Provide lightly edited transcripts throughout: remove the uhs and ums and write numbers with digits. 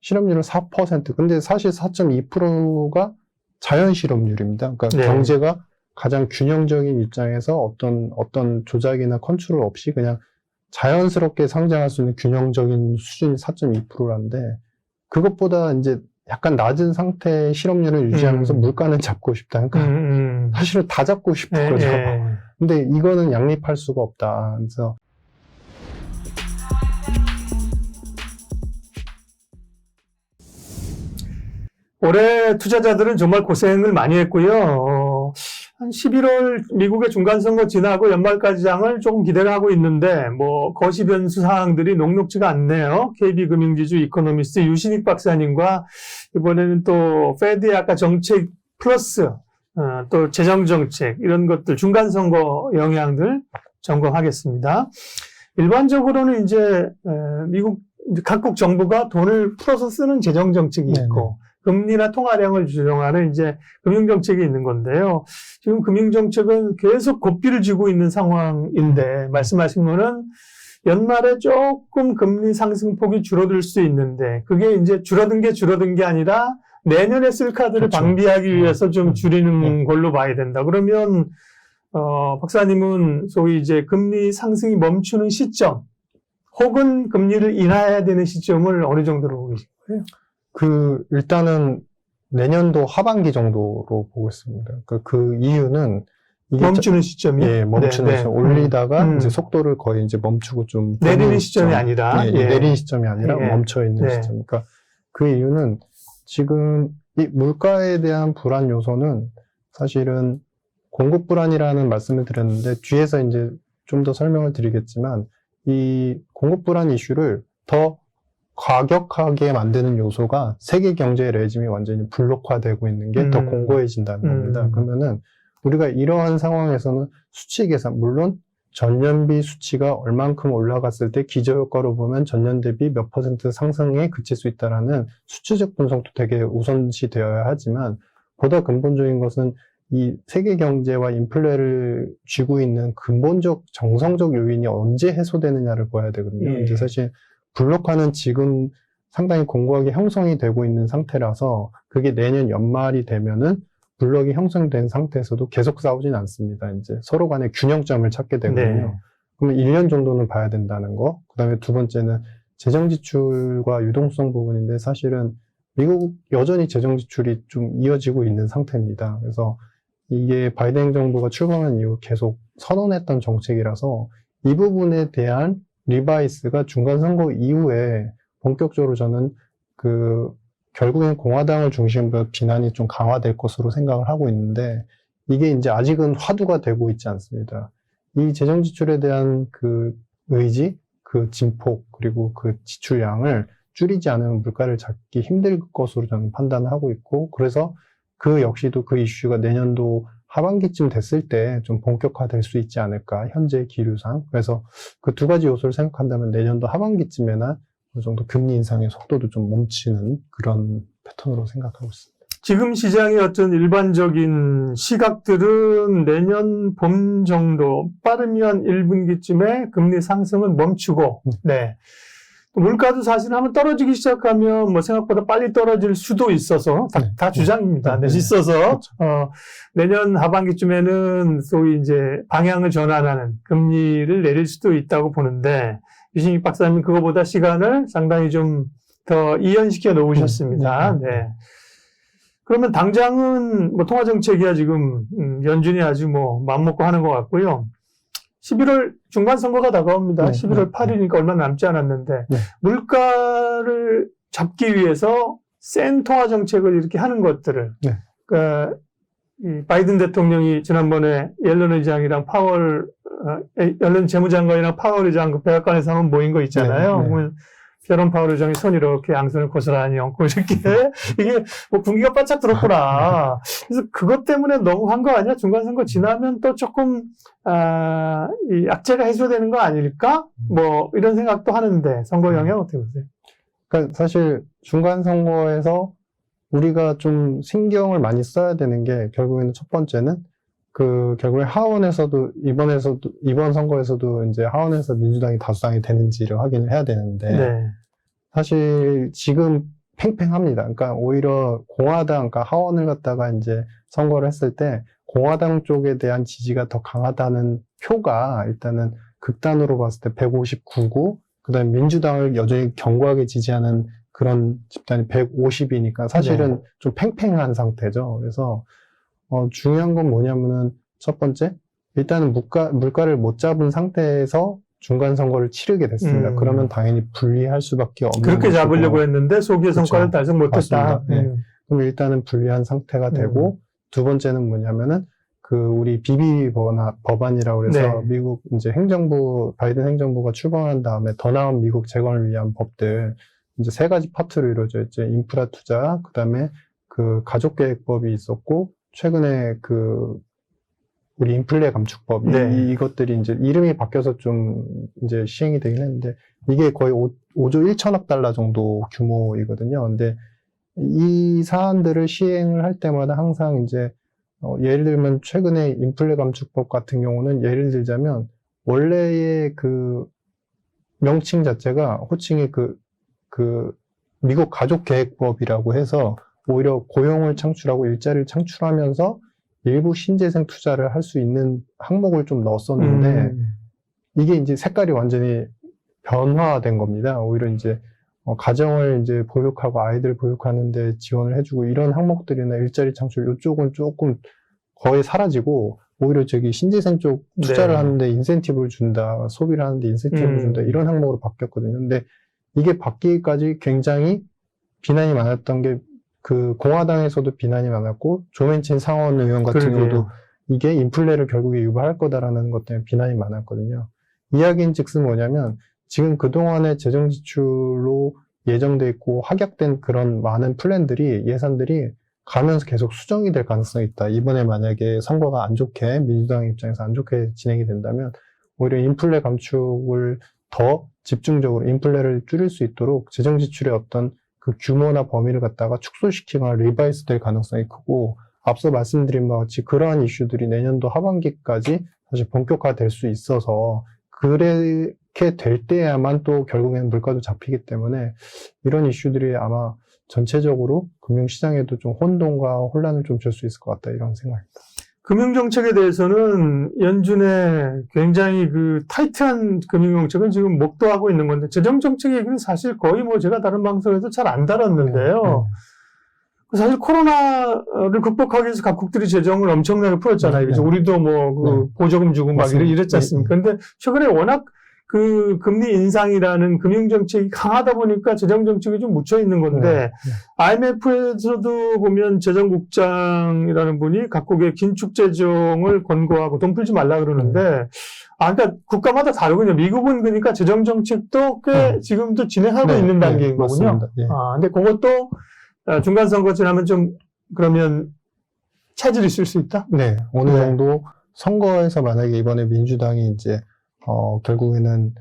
실업률은 4%. 근데 사실 4.2%가 자연 실업률입니다. 그러니까 네. 경제가 가장 균형적인 입장에서 어떤 조작이나 컨트롤 없이 그냥 자연스럽게 상장할 수 있는 균형적인 수준이 4.2%라는데 그것보다 이제 약간 낮은 상태의 실업률을 유지하면서 물가는 잡고 싶다. 그러니까 사실은 다 잡고 싶은 거죠. 근데 이거는 양립할 수가 없다. 그래서 올해 투자자들은 정말 고생을 많이 했고요. 한 11월 미국의 중간선거 지나고 연말까지장을 조금 기대를 하고 있는데 거시 변수 사항들이 녹록지가 않네요. KB금융지주 이코노미스트 유신익 박사님과 이번에는 또 페드의 아까 정책 플러스 또 재정정책 이런 것들 중간선거 영향들 점검하겠습니다. 일반적으로는 이제 미국 각국 정부가 돈을 풀어서 쓰는 재정정책이 있고 금리나 통화량을 조정하는 이제 금융정책이 있는 건데요. 지금 금융정책은 계속 고삐를 쥐고 있는 상황인데, 말씀하신 거는 연말에 조금 금리 상승폭이 줄어들 수 있는데, 그게 이제 줄어든 게 아니라 내년에 쓸 카드를 그렇죠. 방비하기 위해서 좀 줄이는 걸로 봐야 된다. 그러면, 박사님은 소위 이제 금리 상승이 멈추는 시점, 혹은 금리를 인하해야 되는 시점을 어느 정도로 보고 계신 거예요? 일단은 내년도 하반기 정도로 보고 있습니다. 그 이유는 이게 멈추는 시점이? 예, 멈추는 시점. 올리다가 이제 속도를 거의 이제 멈추고 좀 내리는 시점이 아니라 내리는 시점이 아니라 멈춰 있는 시점. 그러니까 그 이유는 지금 이 물가에 대한 불안 요소는 사실은 공급 불안이라는 말씀을 드렸는데 뒤에서 이제 좀 더 설명을 드리겠지만 이 공급 불안 이슈를 더 과격하게 만드는 요소가 세계 경제의 레짐이 완전히 블록화되고 있는 게 더 공고해진다는 겁니다. 그러면은 우리가 이러한 상황에서는 수치 계산, 물론 전년비 수치가 얼만큼 올라갔을 때 기저효과로 보면 전년 대비 몇 % 상승에 그칠 수 있다라는 수치적 분석도 되게 우선시 되어야 하지만 보다 근본적인 것은 이 세계 경제와 인플레를 쥐고 있는 근본적 정성적 요인이 언제 해소되느냐를 봐야 되거든요. 이제 사실 블록화는 지금 상당히 공고하게 형성이 되고 있는 상태라서 그게 내년 연말이 되면은 블록이 형성된 상태에서도 계속 싸우진 않습니다. 이제 서로 간의 균형점을 찾게 되거든요. 그러면 1년 정도는 봐야 된다는 거. 그 다음에 두 번째는 재정 지출과 유동성 부분인데 사실은 미국 여전히 재정 지출이 좀 이어지고 있는 상태입니다. 그래서 이게 바이든 정부가 출범한 이후 계속 선언했던 정책이라서 이 부분에 대한 리바이스가 중간선거 이후에 본격적으로 저는 결국엔 공화당을 중심으로 비난이 좀 강화될 것으로 생각을 하고 있는데 이게 이제 아직은 화두가 되고 있지 않습니다. 이 재정 지출에 대한 의지, 진폭, 그리고 지출량을 줄이지 않으면 물가를 잡기 힘들 것으로 저는 판단을 하고 있고 그래서 역시도 그 이슈가 내년도 하반기쯤 됐을 때 좀 본격화될 수 있지 않을까, 현재 기류상. 그래서 그 두 가지 요소를 생각한다면 내년도 하반기쯤에나 어느 정도 금리 인상의 속도도 좀 멈추는 그런 패턴으로 생각하고 있습니다. 지금 시장의 어떤 일반적인 시각들은 내년 봄 정도, 빠르면 1분기쯤에 금리 상승은 멈추고, 물가도 사실 한번 떨어지기 시작하면 생각보다 빨리 떨어질 수도 있어서 다 주장입니다. 있어서 내년 하반기쯤에는 소위 이제 방향을 전환하는 금리를 내릴 수도 있다고 보는데 유신익 박사님 그거보다 시간을 상당히 좀 더 이연시켜 놓으셨습니다. 그러면 당장은 통화정책이야 지금 연준이 아주 맘먹고 하는 것 같고요. 11월 중간선거가 다가옵니다. 11월 8일이니까 얼마 남지 않았는데 물가를 잡기 위해서 센 통화정책을 이렇게 하는 것들을 그러니까 이 바이든 대통령이 지난번에 옐런 의장이랑 옐런 재무장관이랑 파월 의장 백악관에서 한번 모인 거 있잖아요. 제롬 파월 의장이 손 이렇게 양손을 고스란히 얹고 이렇게 이게 분기가 바짝 들었구나. 그래서 그것 때문에 너무 한 거 아니야? 중간선거 지나면 또 조금 이 악재가 해소되는 거 아닐까? 이런 생각도 하는데 선거 영향 어떻게 보세요? 그러니까 사실 중간선거에서 우리가 좀 신경을 많이 써야 되는 게 결국에는 첫 번째는 결국에 하원에서도 이번 선거에서도 이제 하원에서 민주당이 다수당이 되는지를 확인을 해야 되는데 사실 지금 팽팽합니다. 그러니까 오히려 공화당, 그러니까 하원을 갖다가 이제 선거를 했을 때 공화당 쪽에 대한 지지가 더 강하다는 표가 일단은 극단으로 봤을 때 159고, 그 다음에 민주당을 여전히 견고하게 지지하는 그런 집단이 150이니까 사실은 좀 팽팽한 상태죠. 그래서 중요한 건 뭐냐면은 첫 번째, 일단은 물가를 못 잡은 상태에서 중간 선거를 치르게 됐습니다. 그러면 당연히 불리할 수밖에 없는 그렇게 것이고. 잡으려고 했는데 소기의 그렇죠. 성과를 달성 못했다. 맞습니다. 네. 그럼 일단은 불리한 상태가 되고, 두 번째는 뭐냐면은 우리 비비 법안이라고 그래서 네. 미국 이제 바이든 행정부가 출범한 다음에 더 나은 미국 재건을 위한 법들, 이제 3가지 파트로 이루어져 있죠. 인프라 투자, 그 다음에 가족계획법이 있었고, 최근에 우리 인플레 감축법, 이것들이 이제 이름이 바뀌어서 좀 이제 시행이 되긴 했는데, 이게 거의 5조 1천억 달러 정도 규모이거든요. 근데 이 사안들을 시행을 할 때마다 항상 이제 예를 들면 최근에 인플레 감축법 같은 경우는 예를 들자면 원래의 명칭 자체가 호칭이 미국 가족계획법이라고 해서 오히려 고용을 창출하고 일자리를 창출하면서 일부 신재생 투자를 할 수 있는 항목을 좀 넣었었는데 이게 이제 색깔이 완전히 변화된 겁니다. 오히려 이제 가정을 이제 보육하고 아이들 보육하는데 지원을 해주고 이런 항목들이나 일자리 창출 이쪽은 조금 거의 사라지고 오히려 신재생 쪽 투자를 하는데 인센티브를 준다, 소비를 하는데 인센티브를 준다 이런 항목으로 바뀌었거든요. 근데 이게 바뀌기까지 굉장히 비난이 많았던 게 공화당에서도 비난이 많았고 조맨친 상원 의원 같은 경우도 이게 인플레를 결국에 유발할 거다라는 것 때문에 비난이 많았거든요. 이야기인즉슨 뭐냐면 지금 그동안의 재정 지출로 예정돼 있고 확약된 그런 많은 플랜들이 예산들이 가면서 계속 수정이 될 가능성이 있다. 이번에 만약에 선거가 안 좋게 민주당 입장에서 안 좋게 진행이 된다면 오히려 인플레 감축을 더 집중적으로 인플레를 줄일 수 있도록 재정 지출의 어떤 규모나 범위를 갖다가 축소시키거나 리바이스 될 가능성이 크고 앞서 말씀드린 바와 같이 그러한 이슈들이 내년도 하반기까지 사실 본격화될 수 있어서 그렇게 될 때야만 또 결국에는 물가도 잡히기 때문에 이런 이슈들이 아마 전체적으로 금융시장에도 좀 혼돈과 혼란을 좀 줄 수 있을 것 같다 이런 생각입니다. 금융정책에 대해서는 연준의 굉장히 타이트한 금융정책은 지금 목도하고 있는 건데 재정정책 얘기는 사실 거의 제가 다른 방송에서 잘 안 다뤘는데요. 사실 코로나를 극복하기 위해서 각국들이 재정을 엄청나게 풀었잖아요. 그래서 우리도 보조금 주고 막 이랬지 않습니까? 근데 최근에 워낙 금리 인상이라는 금융정책이 강하다 보니까 재정정책이 좀 묻혀 있는 건데, IMF에서도 보면 재정국장이라는 분이 각국의 긴축재정을 권고하고 돈 풀지 말라 그러는데, 그러니까 국가마다 다르군요. 미국은 그러니까 재정정책도 꽤 지금도 진행하고 있는 단계인 거군요. 근데 그것도 중간 선거 지나면 좀, 그러면 차질이 있을 수 있다? 네. 어느 정도 선거에서 만약에 이번에 민주당이 이제 결국에는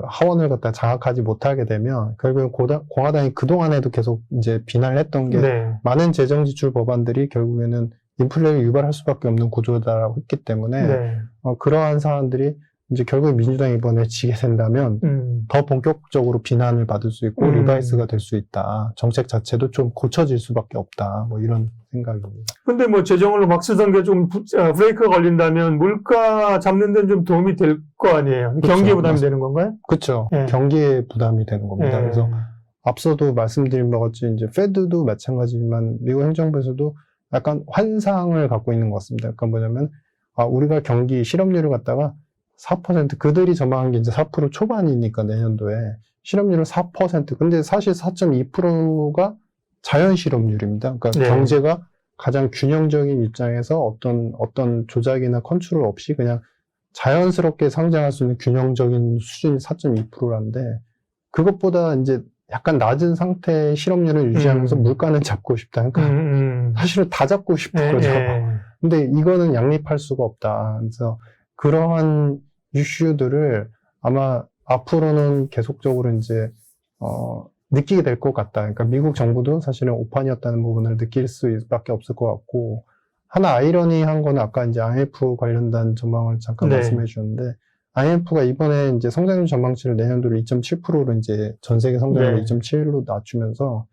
하원을 갖다 장악하지 못하게 되면, 결국엔 공화당이 그동안에도 계속 이제 비난을 했던 게, 많은 재정 지출 법안들이 결국에는 인플레를 유발할 수밖에 없는 구조다라고 했기 때문에, 그러한 사안들이 이제 결국에 민주당이 이번에 지게 된다면, 더 본격적으로 비난을 받을 수 있고, 리바이스가 될 수 있다. 정책 자체도 좀 고쳐질 수밖에 없다. 이런 생각입니다. 근데 재정을 막 쓰던 게 좀 브레이크가 걸린다면 물가 잡는 데는 좀 도움이 될 거 아니에요? 그렇죠. 경기에 부담이 되는 건가요? 그렇죠. 경기에 부담이 되는 겁니다. 그래서 앞서도 말씀드린 바와 같이 이제 페드도 마찬가지지만 미국 행정부에서도 약간 환상을 갖고 있는 것 같습니다. 약간 뭐냐면 우리가 경기 실업률을 갖다가 4%, 그들이 전망한 게 이제 4% 초반이니까 내년도에 실업률은 4%. 근데 사실 4.2%가 자연 실업률입니다. 그러니까 경제가 가장 균형적인 입장에서 어떤 조작이나 컨트롤 없이 그냥 자연스럽게 성장할 수 있는 균형적인 수준이 4.2%라는데 그것보다 이제 약간 낮은 상태의 실업률을 유지하면서 물가는 잡고 싶다. 그러니까 사실은 다 잡고 싶은 거죠. 근데 이거는 양립할 수가 없다. 그래서 그러한 이슈들을 아마 앞으로는 계속적으로 이제 느끼게 될 것 같다. 그러니까 미국 정부도 사실은 오판이었다는 부분을 느낄 수밖에 없을 것 같고, 하나 아이러니한 거는 아까 이제 IMF 관련된 전망을 잠깐 말씀해 주셨는데, IMF가 이번에 이제 성장률 전망치를 내년도로 2.7%로 이제 전 세계 성장률 2.7로 낮추면서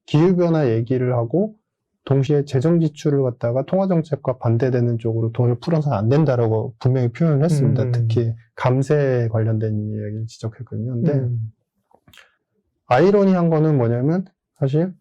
기후변화 얘기를 하고 동시에 재정 지출을 갖다가 통화정책과 반대되는 쪽으로 돈을 풀어서는 안 된다라고 분명히 표현을 했습니다. 특히 감세에 관련된 이야기를 지적했거든요. 근데 아이러니한 거는 뭐냐면 사실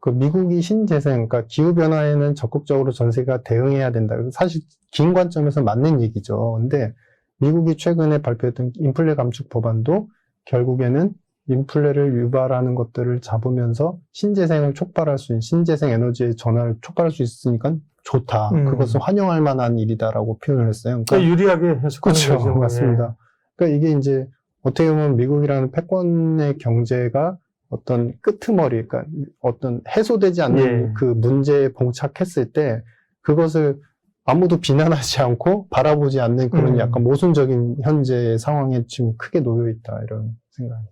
그 미국이 신재생, 그러니까 기후변화에는 적극적으로 전 세계가 대응해야 된다. 사실 긴 관점에서 맞는 얘기죠. 근데 미국이 최근에 발표했던 인플레 감축 법안도 결국에는 인플레를 유발하는 것들을 잡으면서 신재생을 촉발할 수 있는, 신재생 에너지의 전환을 촉발할 수 있으니까 좋다. 그것은 환영할 만한 일이다라고 표현을 했어요. 그러니까 유리하게 해석하는 그렇죠. 거죠. 맞습니다. 그러니까 이게 이제 어떻게 보면 미국이라는 패권의 경제가 어떤 끄트머리, 그러니까 어떤 해소되지 않는 예. 그 문제에 봉착했을 때 그것을 아무도 비난하지 않고 바라보지 않는 그런 약간 모순적인 현재의 상황에 지금 크게 놓여 있다 이런 생각입니다.